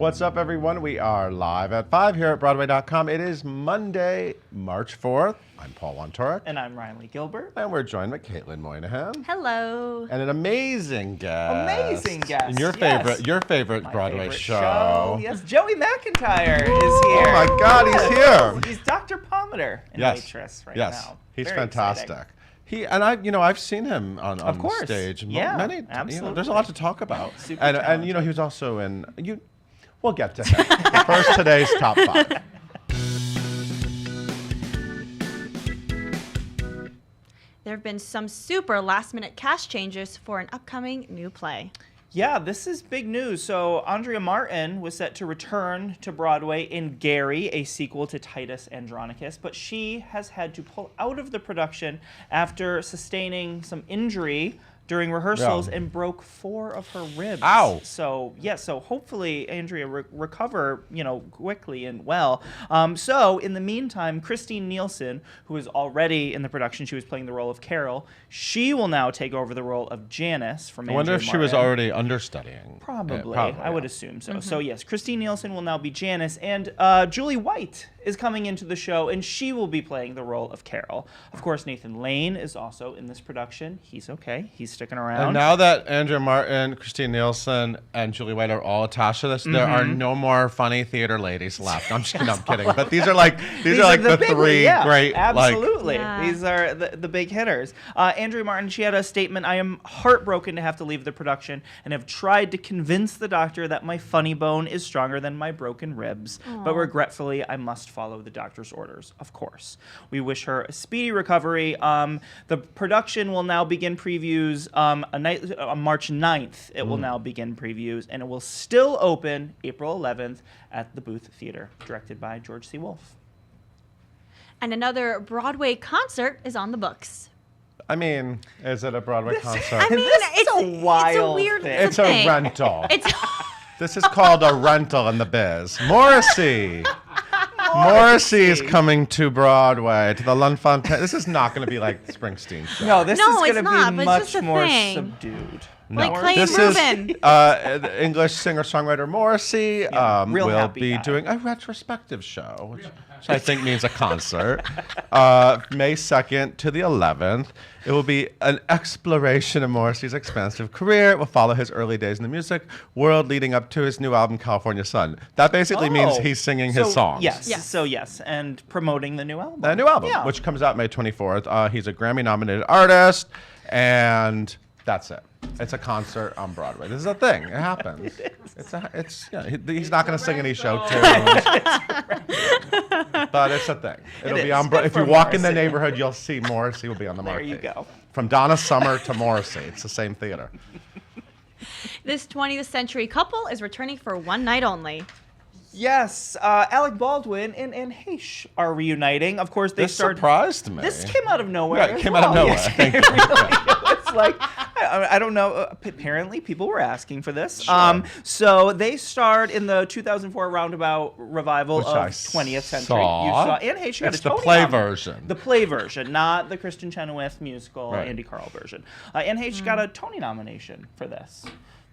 What's up, everyone? We are live at 5 here at Broadway.com. It is Monday, March 4th. I'm Paul Wontorek. And I'm Riley Gilbert. And we're joined by Caitlin Moynihan. Hello. And an amazing guest. Amazing guest. And your favorite My Broadway favorite show. Yes, Joey McIntyre is here. Oh my God, he's here. He's Dr. Pomander in Waitress right now. He's Very fantastic. exciting. I've seen him on course. stage. Yeah, Absolutely. There's a lot to talk about. Super and he was also in. We'll get to him. First, today's top 5. There have been some super last-minute cast changes for an upcoming new play. Yeah, this is big news. So Andrea Martin was set to return to Broadway in Gary, a sequel to Titus Andronicus, but she has had to pull out of the production after sustaining some injury during rehearsals and broke 4 of her ribs. Ow! So hopefully Andrea recover, quickly and well. So in the meantime, Christine Nielsen, who is already in the production, she was playing the role of Carol, she will now take over the role of Janice from Andrea I wonder if she was already understudying. Probably. Probably, I would assume so. So yes, Christine Nielsen will now be Janice, and Julie White is coming into the show, and she will be playing the role of Carol. Of course, Nathan Lane is also in this production. He's okay. He's sticking around. And now that Andrea Martin, Christine Nielsen, and Julie White are all attached to this, there are no more funny theater ladies left. I'm just kidding. I'm kidding. But these are the big 3 great. Absolutely. Yeah. These are the big hitters. Andrea Martin, she had a statement, "I am heartbroken to have to leave the production and have tried to convince the doctor that my funny bone is stronger than my broken ribs. But regretfully, I must follow the doctor's orders, of course. We wish her a speedy recovery." The production will now begin previews on March 9th. It will now begin previews, and it will still open April 11th at the Booth Theater, directed by George C. Wolfe. And another Broadway concert is on the books. I mean, is it a Broadway concert? I mean, It's a wild weird thing. It's a thing. rental. It's This is called a rental in the biz. Morrissey. Morrissey is coming to Broadway, to the L'Enfantin. This is not going to be like the Springsteen show. No, this No, is it's going not, to be but it's just much a more thing. subdued. like No. Clay This and is Reuben. the English singer-songwriter Morrissey real will happy be guy. doing a retrospective show, which I think means a concert, May 2nd to the 11th. It will be an exploration of Morrissey's expansive career. It will follow his early days in the music world leading up to his new album, California Sun. That basically means he's singing his songs. Yes. Yes. So yes, and promoting the new album. A new album, Yeah. which comes out May 24th. He's a Grammy-nominated artist, and that's it. It's a concert on Broadway. This is a thing. It happens. He's not going to sing any show tunes, but it's a thing. It'll be on. Good If you for walk in the Morrissey. neighborhood, you'll see Morrissey will be on the There marquee. you go. From Donna Summer to Morrissey, it's the same theater. This 20th century couple is returning for one night only. Yes, Alec Baldwin and Heche are reuniting. Of course, they This started. surprised me. This came out of nowhere. Yeah, it as came out of well. nowhere. Yes, Thank it you. really was like I don't know. Apparently, people were asking for this. Sure. So they starred in the 2004 Roundabout revival Which of I 20th Century. saw. You saw, and Heche got It's a the Tony play nom- version. The play version, not the Kristen Chenoweth musical Right. Andy Carl version. And Heche got a Tony nomination for this.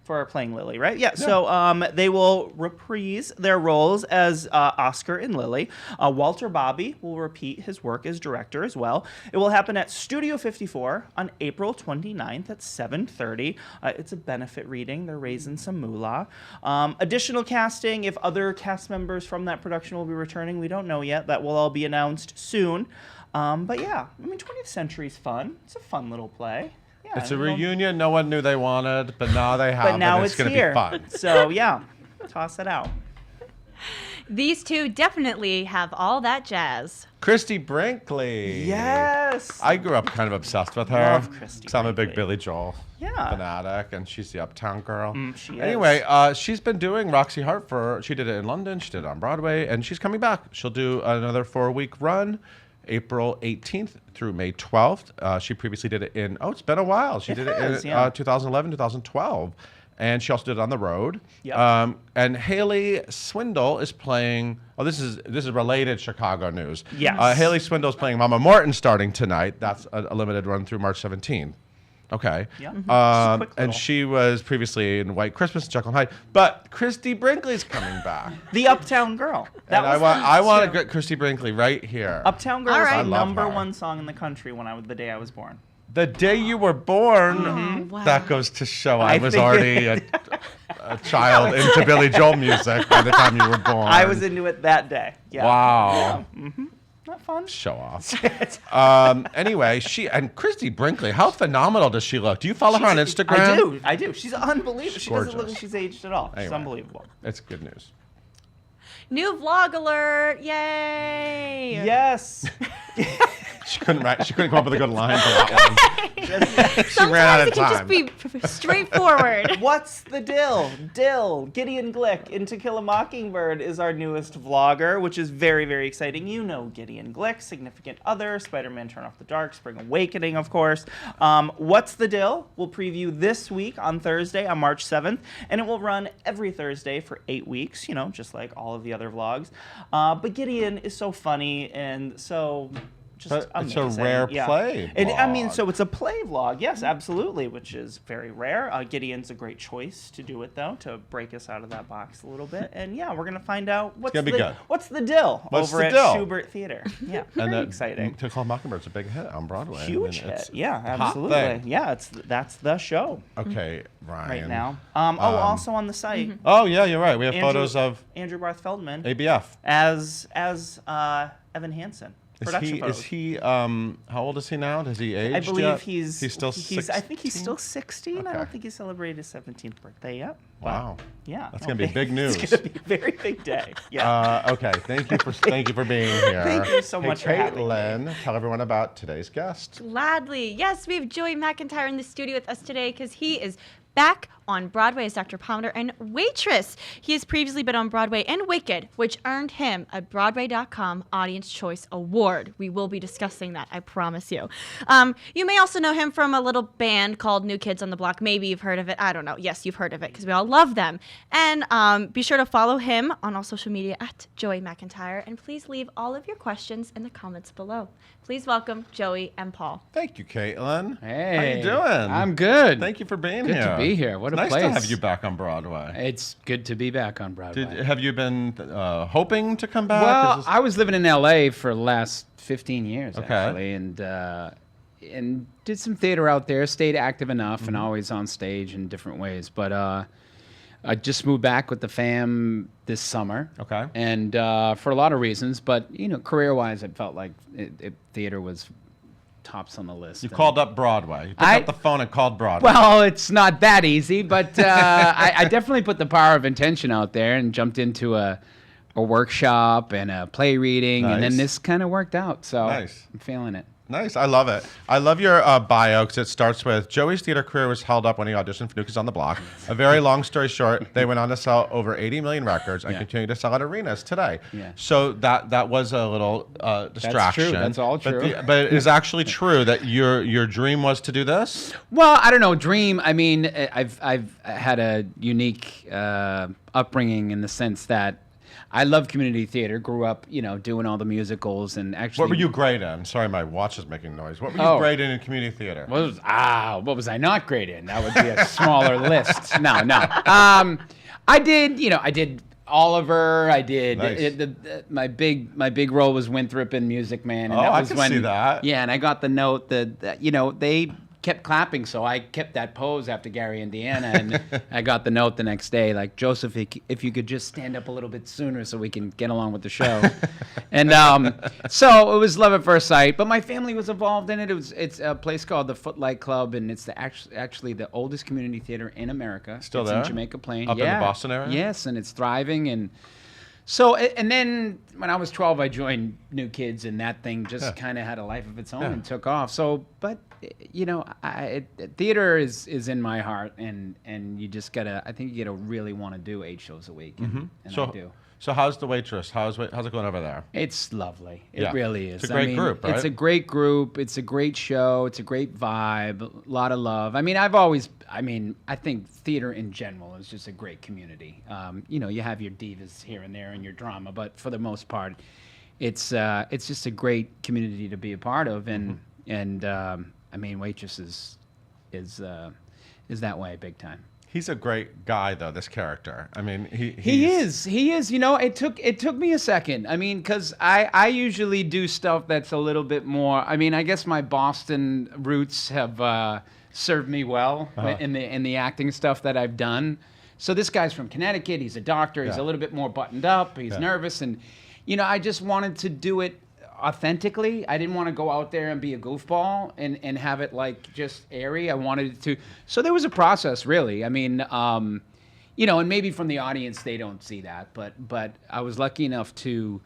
For playing Lily, right? Yeah. So they will reprise their roles as Oscar and Lily. Walter Bobby will repeat his work as director as well. It will happen at Studio 54 on April 29th at 7:30. It's a benefit reading. They're raising some moolah. Additional casting, if other cast members from that production will be returning, we don't know yet. That will all be announced soon. But yeah, I mean, 20th Century's fun. It's a fun little play. Yeah, It's a reunion no one knew they wanted, but now they have. But now and it's going to here. be fun. So yeah, toss it out. These two definitely have all that jazz. Christie Brinkley. Yes. I grew up kind of obsessed with her. Love Christie 'cause I'm a big Brinkley. Billy Joel Yeah. fanatic, and she's the Uptown girl. She is. Anyway, she's been doing Roxy Hart she did it in London, she did it on Broadway, and she's coming back. She'll do another 4-week run, April 18th through May 12th. She previously did it it's been a while. She did it in 2011, 2012. And she also did it on the road. Yep. And Haley Swindle is playing. Oh, this is related Chicago news. Yes. Haley Swindle is playing Mama Morton starting tonight. That's a limited run through March 17th. Okay. Yeah. Just a quick And little. she was previously in White Christmas and Jekyll and Hyde. But Christie Brinkley's coming back. The Uptown Girl. That And was I want to too. get Christie Brinkley right here. Uptown Girl All was right. the I love number her. one song in the country the day I was born. The day you were born, Oh, wow. that goes to show I I was think- already a child into Billy Joel music by the time you were born. I was into it that day. Yeah. Wow. Not fun. Show off. Anyway, and Christie Brinkley, how phenomenal does she look? Do you follow her on Instagram? I do. She's unbelievable. She doesn't look Gorgeous. like she's aged at all. She's Anyway. unbelievable. It's good news. New vlog alert! Yay! Yes. She couldn't come up with a good line for that one. She ran out Sometimes of it can time. just be straightforward. What's the dill? Gideon Glick in To Kill a Mockingbird is our newest vlogger, which is very, very exciting. You know Gideon Glick, Significant Other, Spider-Man Turn Off the Dark, Spring Awakening, of course. What's the Dill? We'll preview this week on Thursday, on March 7th, and it will run every Thursday for 8 weeks, just like all of the other vlogs. But Gideon is so funny and so... just But it's a amazing. rare play vlog. So it's a play vlog, yes, absolutely, which is very rare. Gideon's a great choice to do it, though, to break us out of that box a little bit. And yeah, we're gonna find out what's gonna be good. what's the dill What's over the at dill? Schubert Theater. Yeah, very exciting. To Call Mockingbird's a big hit on Broadway. Huge it's hit. Yeah, a hot absolutely. thing. Yeah, that's the show Okay, Ryan. right now. Also on the site, Oh yeah, you're right. We have Andrew- photos of Andrew Barth Feldman ABF. as Evan Hansen. Production photos. Is he how old is he now? Does he age? I believe he's still I think he's 16? still 16. I Okay. don't think he celebrated his 17th birthday yet. but Wow. Yeah. That's gonna be big news. It's gonna be a very big day. Yeah. Okay, thank you for being here. Thank you so much for having me. Caitlin, tell everyone about today's guest. Gladly. Yes, we have Joey McIntyre in the studio with us today because he is back on Broadway as Dr. Pounder and Waitress. He has previously been on Broadway and Wicked, which earned him a Broadway.com Audience Choice Award. We will be discussing that, I promise you. You may also know him from a little band called New Kids on the Block. Maybe you've heard of it. I don't know. Yes, you've heard of it because we all love them. And be sure to follow him on all social media at Joey McIntyre. And please leave all of your questions in the comments below. Please welcome Joey and Paul. Thank you, Caitlin. Hey, how you doing? I'm good. Thank you for being Good here. to be here. What a nice place. to have you back on Broadway. It's good to be back on Broadway. Have you been hoping to come back? Well, I was living in LA for the last 15 years Okay. actually, and did some theater out there. Stayed active enough, and always on stage in different ways. But I just moved back with the fam this summer. Okay. And for a lot of reasons, but career-wise, I felt like theater was tops on the list. You And- called up Broadway. You picked up the phone and called Broadway. Well, it's not that easy, but I definitely put the power of intention out there and jumped into a workshop and a play reading, and Nice. then this kind of worked out. So Nice. I'm feeling it. Nice. I love it. I love your bio because it starts with Joey's theater career was held up when he auditioned for New Kids on the Block. A very long story short, they went on to sell over 80 million records and Yeah. continue to sell at arenas today. Yeah. So that was a little distraction. That's all true. But it is actually true that your dream was to do this? Well, I don't know. Dream. I mean, I've had a unique upbringing in the sense that I love community theater. Grew up, doing all the musicals and actually. What were you great in? Sorry, my watch is making noise. What were you Oh. great in community theater? What was I not great in? That would be a smaller list. No. I did Oliver. I did Nice. my big role was Winthrop in Music Man. And Oh, that I was can when, see that. Yeah, and I got the note that they kept clapping, so I kept that pose after Gary, Indiana, and I got the note the next day, like, Joseph, if you could just stand up a little bit sooner so we can get along with the show. And so it was love at first sight, but my family was involved in it. It's a place called the Footlight Club, and it's actually the oldest community theater in America. Still it's there? in Jamaica Plain. Up in the Boston area? Yes, and it's thriving, and so, and then when I was 12, I joined New Kids, and that thing just kind of had a life of its own and took off. So, but theater is in my heart, and you just I think you gotta really want to do 8 shows a week, and I do. So how's the Waitress? How's it going over there? It's lovely. It Yeah. really is. It's a great group, right? It's a great group. It's a great show. It's a great vibe. A lot of love. I think theater in general is just a great community. You have your divas here and there and your drama, but for the most part, it's just a great community to be a part of. And Waitress is is that way big time. He's a great guy, though. This character. I mean, He is. You know, it took me a second. I mean, because I usually do stuff that's a little bit more. I mean, I guess my Boston roots have served me well in the acting stuff that I've done. So this guy's from Connecticut. He's a doctor. He's a little bit more buttoned up. He's nervous, and you know, I just wanted to do it authentically. I didn't want to go out there and be a goofball and have it like just airy. I wanted it to. So there was a process, really. I mean, you know, and maybe from the audience they don't see that, but I was lucky enough to,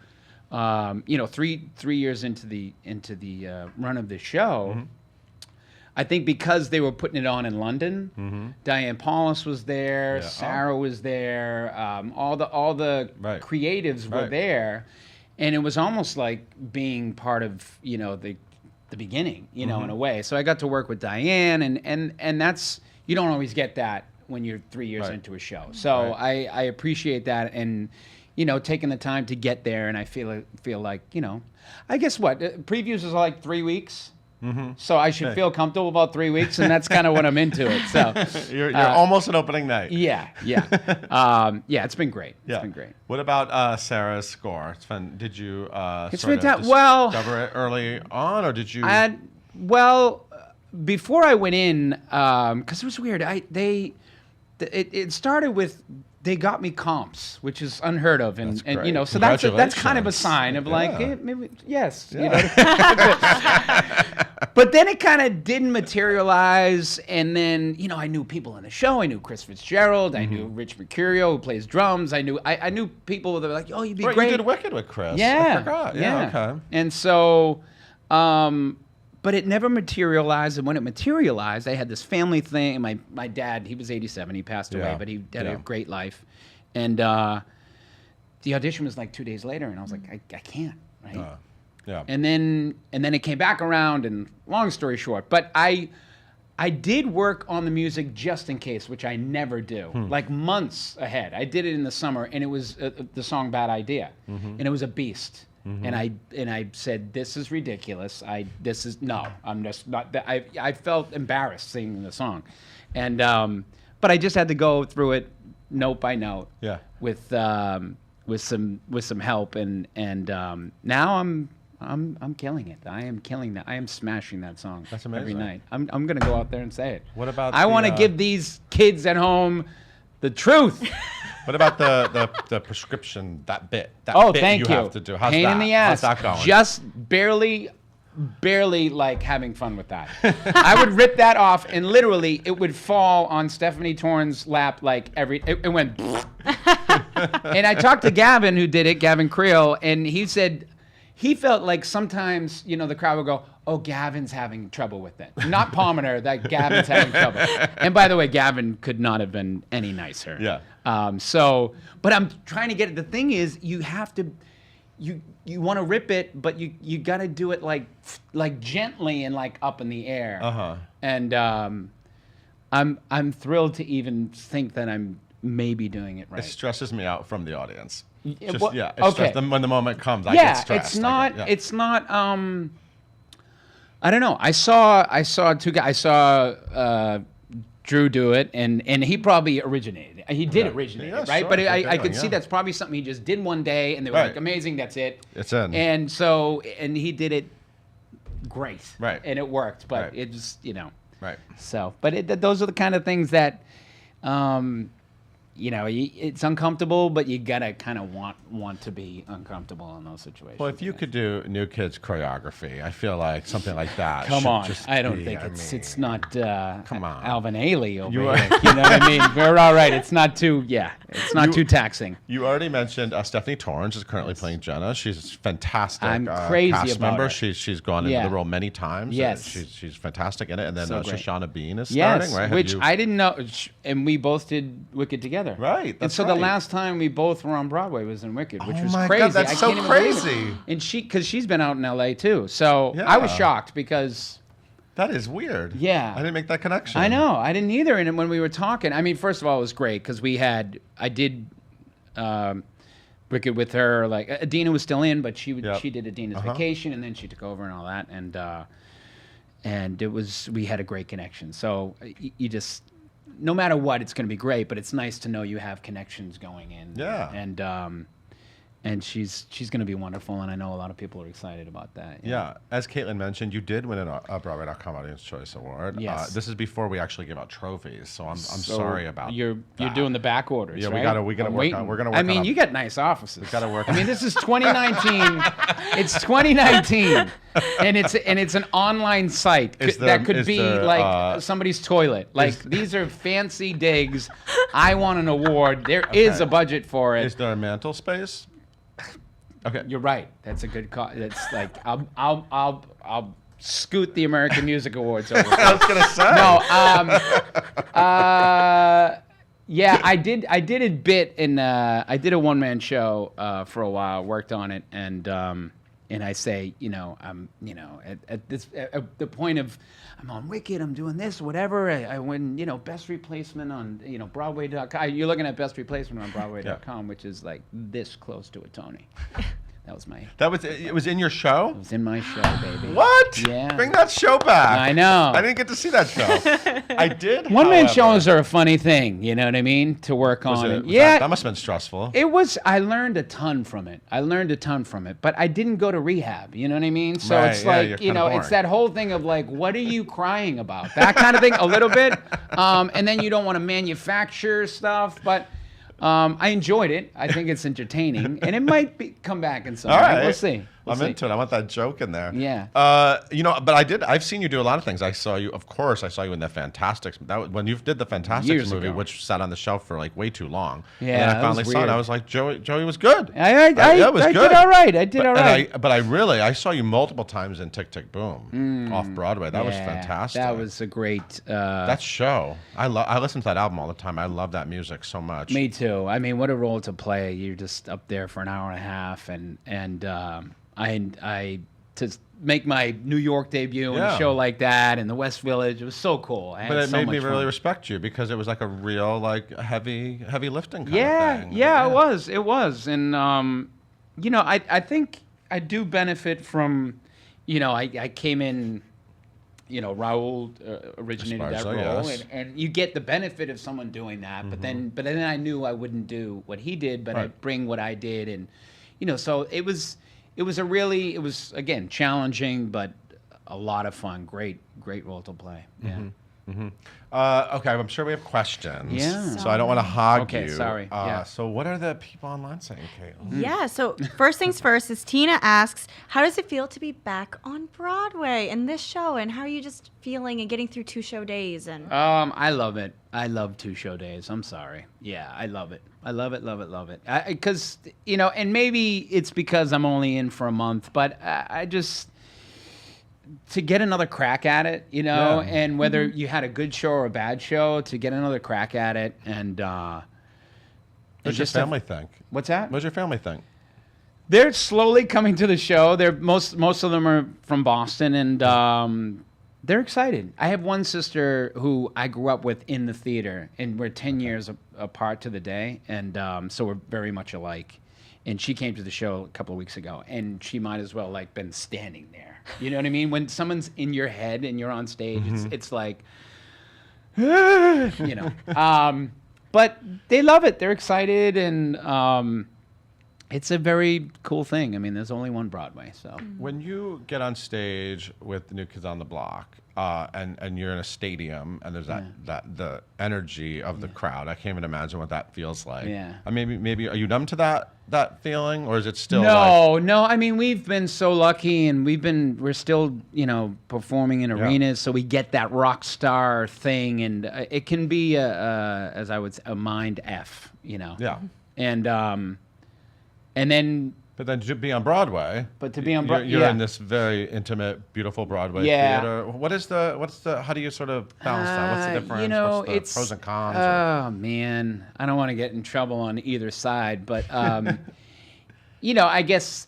you know, three years into the run of the show. Mm-hmm. I think because they were putting it on in London, Diane Paulus was there, Sarah was there, all the creatives were there. And it was almost like being part of, you know, the beginning, you know, in a way. So I got to work with Diane, and that's, you don't always get that when you're 3 years into a show. So I appreciate that, and you know, taking the time to get there. And I feel like, you know, I guess previews is like 3 weeks. So I should feel comfortable about 3 weeks, and that's kind of what I'm into it. So you're almost an opening night. Yeah. It's been great. It's been great. What about Sarah's score? It's fun. Did you discover it early on, or did you? Well, before I went in, because it was weird. It started with. They got me comps, which is unheard of, and you know, so that's kind of a sign of like, maybe yes, you know. But then it kind of didn't materialize, and then you know, I knew people in the show. I knew Chris Fitzgerald. I knew Rich Mercurio, who plays drums. I knew people that were like, oh, you'd be great. You did Wicked with Chris. Yeah, I forgot. Yeah. Okay. And so. But it never materialized, and when it materialized, I had this family thing. My dad, he was 87, he passed away, but he had a great life. And the audition was like 2 days later, and I was like, I can't, right? And then it came back around, and long story short, but I did work on the music just in case, which I never do, like months ahead. I did it in the summer, and it was the song Bad Idea, and it was a beast. And I said, this is ridiculous. I'm just not that. I felt embarrassed singing the song, and but I just had to go through it note by note. Yeah. With some help, and now I'm killing it. I am killing that. I am smashing that song. That's amazing. Every night. I'm gonna go out there and say it. What about? I want to give these kids at home the truth. What about the prescription, that bit? Thank you. Have to do. How's Pain that? in the ass. How's that going? Just barely like having fun with that. I would rip that off, and literally it would fall on Stephanie Torn's lap like it went. And I talked to Gavin, who did it, Gavin Creel, and he said he felt like sometimes, you know, the crowd would go, oh, Gavin's having trouble with it. Not Palmer, that Gavin's having trouble. And by the way, Gavin could not have been any nicer. Yeah. But I'm trying to get it. The thing is, you have to, you want to rip it, but you got to do it like gently and like up in the air. And I'm thrilled to even think that I'm maybe doing it right. It stresses me out from the audience. When the moment comes, I get stressed. It's not. I don't know. I saw two guys. I saw Drew do it, and he probably originated. He did originate it, right? Sure. But I could see that's probably something he just did one day, and they were like, amazing, that's it. It's in. And he did it great. Right. And it worked, but it just, you know. Right. So, but those are the kind of things that, you know, it's uncomfortable, but you gotta kind of want to be uncomfortable in those situations. Well, if you could do New Kids choreography, I feel like something like that. Come on, just I don't think it's not. Come on, Alvin Ailey over here. You know what I mean? We're all right. It's not too. Yeah, it's not too taxing. You already mentioned Stephanie Torrance is currently playing Jenna. She's fantastic. I'm crazy cast about member. her. She's gone into the role many times. Yes, she's fantastic in it. And then Shoshana Bean is starting. Right? Which I didn't know, and we both did Wicked together. Right. And so the last time we both were on Broadway was in Wicked, which was my crazy. God, that's so crazy. And because she's been out in LA too, so I was shocked because that is weird. Yeah, I didn't make that connection. I know, I didn't either. And when we were talking, I mean, first of all, it was great because I did Wicked with her. Like Adina was still in, but she did Adina's Vacation, and then she took over and all that. we had a great connection. So you just, no matter what, it's going to be great, but it's nice to know you have connections going in. Yeah. And she's going to be wonderful, and I know a lot of people are excited about that. Yeah. As Caitlin mentioned, you did win a Broadway.com Audience Choice Award. Yes. This is before we actually give out trophies, so I'm sorry about You're doing the back orders, Yeah, right? we gotta work on. We're gonna work. I mean, on you got nice offices. We gotta work. I mean, this is 2019. It's 2019, and it's an online site that could be like somebody's toilet. Like these are fancy digs. I want an award. There is a budget for it. Is there a mantle space? Okay, You're right. That's a good call. That's like I'll scoot the American Music Awards over. I was gonna say. No. Yeah, I did a bit in. I did a one-man show for a while. Worked on it, and I say, I'm, at the point of, I'm on Wicked, I'm doing this, whatever. I win, best replacement on, Broadway.com. You're looking at best replacement on Broadway.com, which is like this close to a Tony. That was my. It was in your show? It was in my show, baby. What? Yeah. Bring that show back. I know. I didn't get to see that show. I did. One-man however. shows are a funny thing, you know what I mean, to work on. That must have been stressful. It was. I learned a ton from it. But I didn't go to rehab. You know what I mean? So Right, it's yeah, like, you're kinda boring. it's that whole thing of like, what are you crying about? That kind of thing, a little bit. And then you don't want to manufacture stuff, but. I enjoyed it. I think it's entertaining, and it might come back in some way. All right. We'll see. I'm into it. I want that joke in there. Yeah. But I've seen you do a lot of things. I saw you in the Fantastics. When you did the Fantastics Years movie, ago. which sat on the shelf for like way too long. Yeah, And then that I finally was saw it. weird. I was like, Joey was good. I did all right. I did all right. But I saw you multiple times in Tick Tick Boom off Broadway. That was fantastic. That was a great. That show. I listen to that album all the time. I love that music so much. Me too. I mean, what a role to play. You're just up there for an hour and a half, and I to make my New York debut in a show like that in the West Village. It was so cool. But it made me really respect you because it was like a real heavy lifting kind of thing. Yeah, it was, and I think I do benefit from, I came in. Raul originated that role, yes. and you get the benefit of someone doing that. Mm-hmm. But then I knew I wouldn't do what he did, but I'd bring what I did, and so it was again challenging, but a lot of fun. Great role to play. Yeah. Mm-hmm. Okay, I'm sure we have questions. Yeah. So I don't want to hog you. Okay, sorry. Yeah. So what are the people online saying, Caitlin? Yeah, so first things first is Tina asks, how does it feel to be back on Broadway in this show, and how are you just feeling and getting through 2 show days? And I love it. I love 2 show days. I'm sorry. Yeah, I love it. I love it. Because, and maybe it's because I'm only in for a month, but I just... to get another crack at it, and whether you had a good show or a bad show, to get another crack at it, and What's your family think? What's that? What's your family think? They're slowly coming to the show. Most of them are from Boston, and they're excited. I have one sister who I grew up with in the theater, and we're 10 years apart to the day, and so we're very much alike. And she came to the show a couple of weeks ago, and she might as well been standing there. You know what I mean? When someone's in your head and you're on stage, it's like, but they love it. They're excited, and it's a very cool thing. I mean, there's only one Broadway, so. When you get on stage with the New Kids on the Block, and you're in a stadium, and there's that the energy of the crowd, I can't even imagine what that feels like. Yeah. I mean, maybe are you numb to that feeling, or is it still? No. I mean, we've been so lucky, and we're still performing in arenas, so we get that rock star thing, and it can be as I would say, a mind F, Yeah. And then. But then to be on Broadway. But to be on Broadway, you're in this very intimate, beautiful Broadway theater. What's the? How do you sort of balance that? What's the difference? What's the it's pros and cons? Oh man, I don't want to get in trouble on either side, but I guess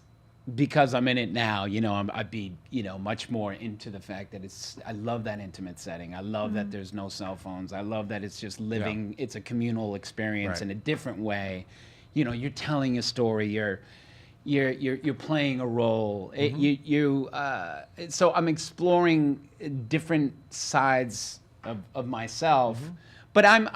because I'm in it now, I'd be much more into the fact that I love that intimate setting. I love that there's no cell phones. I love that it's just living. It's a communal experience in a different way. You're telling a story. you're playing a role. So I'm exploring different sides of myself. But I'm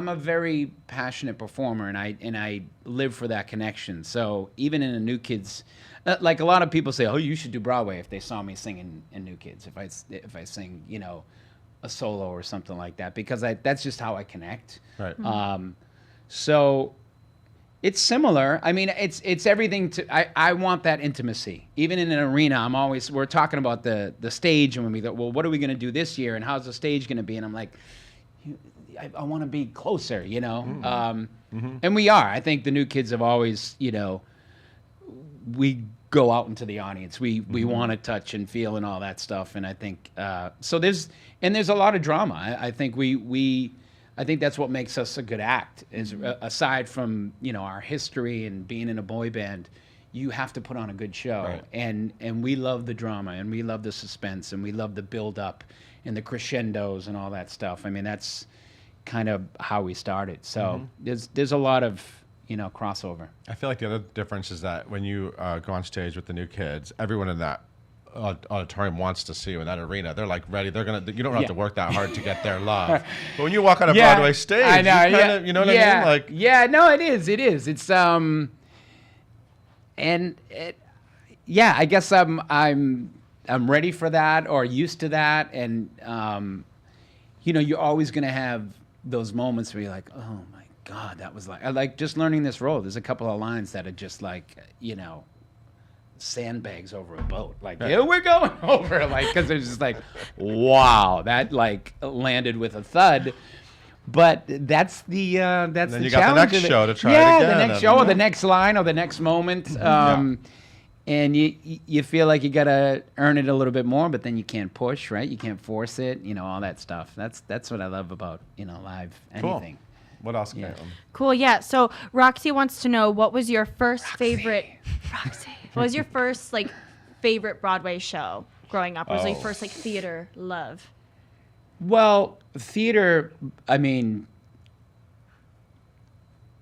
a very passionate performer, and I live for that connection. So even in a New Kids, like a lot of people say, oh, you should do Broadway if they saw me singing in New Kids. If I sing, a solo or something like that, because that's just how I connect. Right. So it's similar. I mean, it's everything I want that intimacy. Even in an arena, we're talking about the stage, and when we go, well, what are we going to do this year, and how's the stage going to be? And I'm like, I want to be closer, and we are. I think the New Kids have always, we go out into the audience. We want to touch and feel and all that stuff. And I think so. There's a lot of drama. I think I think that's what makes us a good act. Is aside from our history and being in a boy band, you have to put on a good show. Right. And we love the drama, and we love the suspense, and we love the build up and the crescendos and all that stuff. I mean, that's kind of how we started. So there's a lot of crossover. I feel like the other difference is that when you go on stage with the New Kids, everyone in that auditorium wants to see you in that arena. They're like ready. They're gonna. You don't have to work that hard to get their love. But when you walk on a Broadway stage, I know. You know what I mean? Like, no, it is. It is. It's and I guess I'm ready for that, or used to that, and you're always gonna have those moments where you're like, oh my God, that was I like just learning this role. There's a couple of lines that are just like, sandbags over a boat. Like, yeah, we're going over. Like, because it's just like, wow, that landed with a thud. But that's the then the you challenge. got the next show to try it yeah, again. the next show, or the next line, or the next moment. And you feel like you gotta earn it a little bit more, but then you can't push, right? You can't force it, all that stuff. That's what I love about live anything. Cool. What else, Caitlin? Cool, yeah. So Roxy wants to know, what was your first favorite? Roxy. What was your first favorite Broadway show growing up? What was your first theater love? Well, theater. I mean,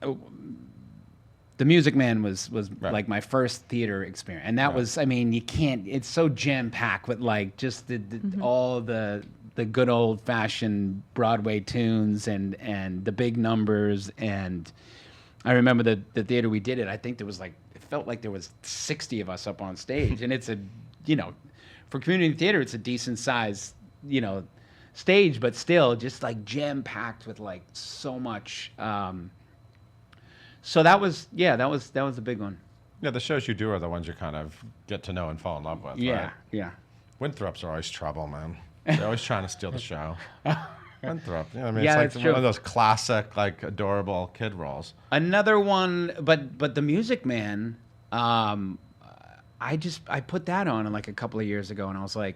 The Music Man was right. my first theater experience, and that was. I mean, you can't. It's so jam packed with just all the good old fashioned Broadway tunes and the big numbers. And I remember the theater we did it. I think there was it felt like there was 60 of us up on stage, and it's a for community theater, it's a decent size stage, but still just jam packed with so much. So that was a big one. Yeah, the shows you do are the ones you kind of get to know and fall in love with. Yeah, right? yeah. Winthrops are always trouble, man. They're always trying to steal the show. Winthrop. I mean, Yeah, it's that's one true. of those classic, adorable kid roles. Another one, but The Music Man, I put that on a couple of years ago, and I was like,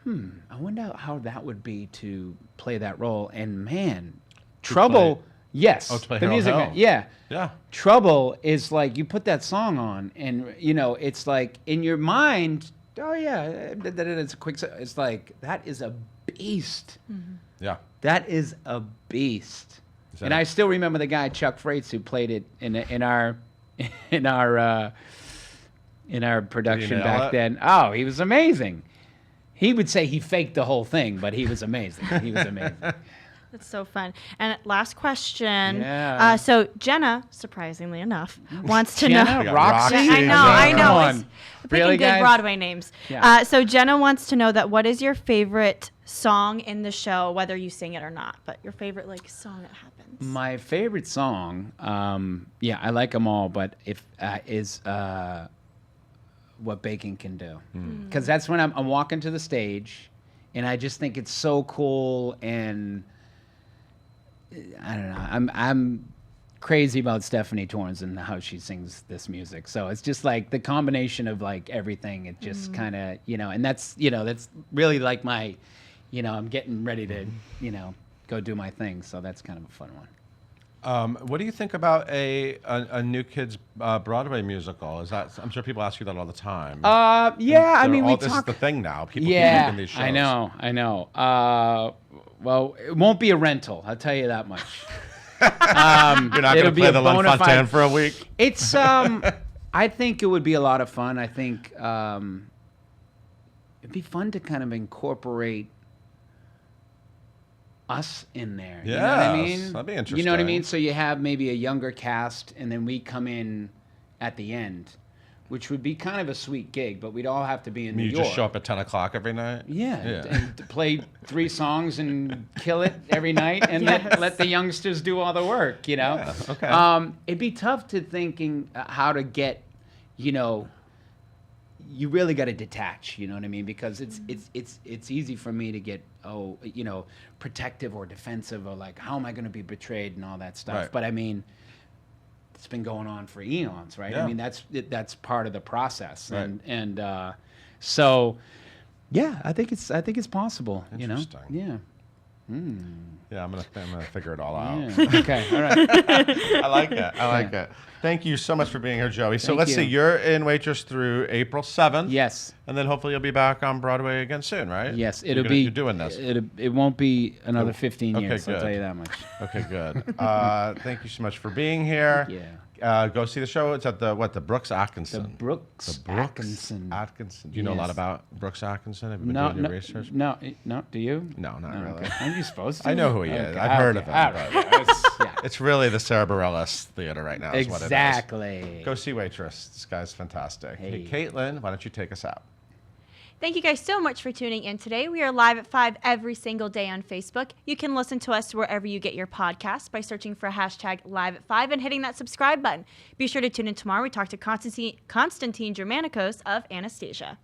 I wonder how that would be to play that role. And man, Trouble. Yes, Oh, to play The Harold Music Hill. Man. Yeah. Yeah. Trouble is you put that song on, and it's in your mind. Oh yeah, it's a quick. It's that is a beast. Yeah. That is a beast. Is that And I still remember the guy Chuck Freites who played it in our production nail back it? then. Oh, he was amazing. He would say he faked the whole thing, but he was amazing. He was amazing. That's so fun. And last question. Yeah. So Jenna, surprisingly enough, wants to Jenna? know. We got Roxy? I know, Jenna. I know. Come It's on. picking Really, good guys? Broadway names. Yeah. So Jenna wants to know what is your favorite song in the show, whether you sing it or not, but your favorite song that happens. My favorite song, I like them all, but is What Bacon Can Do, because that's when I'm walking to the stage, and I just think it's so cool, and I don't know, I'm crazy about Stephanie Torrance and how she sings this music. So it's just the combination of everything. It just kind of and that's that's really my, I'm getting ready to go do my thing. So that's kind of a fun one. What do you think about a New Kids Broadway musical? I'm sure people ask you that all the time. Yeah, I mean, this is the thing now. People keep Yeah, making these shows. I know. Well, it won't be a rental. I'll tell you that much. You're not going to play the L'Enfantin for a week? It's I think it would be a lot of fun. I think it'd be fun to kind of incorporate us in there. You know what I mean? That'd be interesting. You know what I mean? So you have maybe a younger cast, and then we come in at the end, which would be kind of a sweet gig, but we'd all have to be in New York. You just show up at 10 o'clock every night? Yeah. And to play 3 songs and kill it every night, and let the youngsters do all the work, you know? Yeah, okay. It'd be tough to thinking how to get, you know, you really got to detach, you know what I mean? Because it's easy for me to get, you know, protective or defensive, or like, how am I going to be betrayed and all that stuff. Right. But I mean, it's been going on for eons, right? Yeah. I mean, that's part of the process. Right. And so, yeah, I think it's possible, you know? Interesting. Yeah. Yeah, I'm gonna figure it all out. Yeah. Okay. All right. I like it. I like it. Thank you so much for being here, Joey. So Thank let's you. see, you're in Waitress through April 7th. Yes. And then hopefully you'll be back on Broadway again soon, right? Yes. You're doing this. It won't be another 15 Okay, years. I'll good. tell you that much. Okay, good. Thank you so much for being here. Yeah. Go see the show. It's at the Brooks Atkinson. The Brooks Atkinson. Atkinson. Do you know a lot Yes. about Brooks Atkinson? Have you been No, doing your research? no. Do you? No, not really. Okay. Aren't you supposed to? I know who he is. Okay, I've heard of him. all but right. Yeah. It's really the Cerebrellis Theater right now. Is what it is. Exactly. Go see Waitress. This guy's fantastic. Hey. Caitlin, why don't you take us out? Thank you guys so much for tuning in today. We are live at 5 every single day on Facebook. You can listen to us wherever you get your podcasts by searching for hashtag live at 5 and hitting that subscribe button. Be sure to tune in tomorrow. We talk to Constantine Germanicos of Anastasia.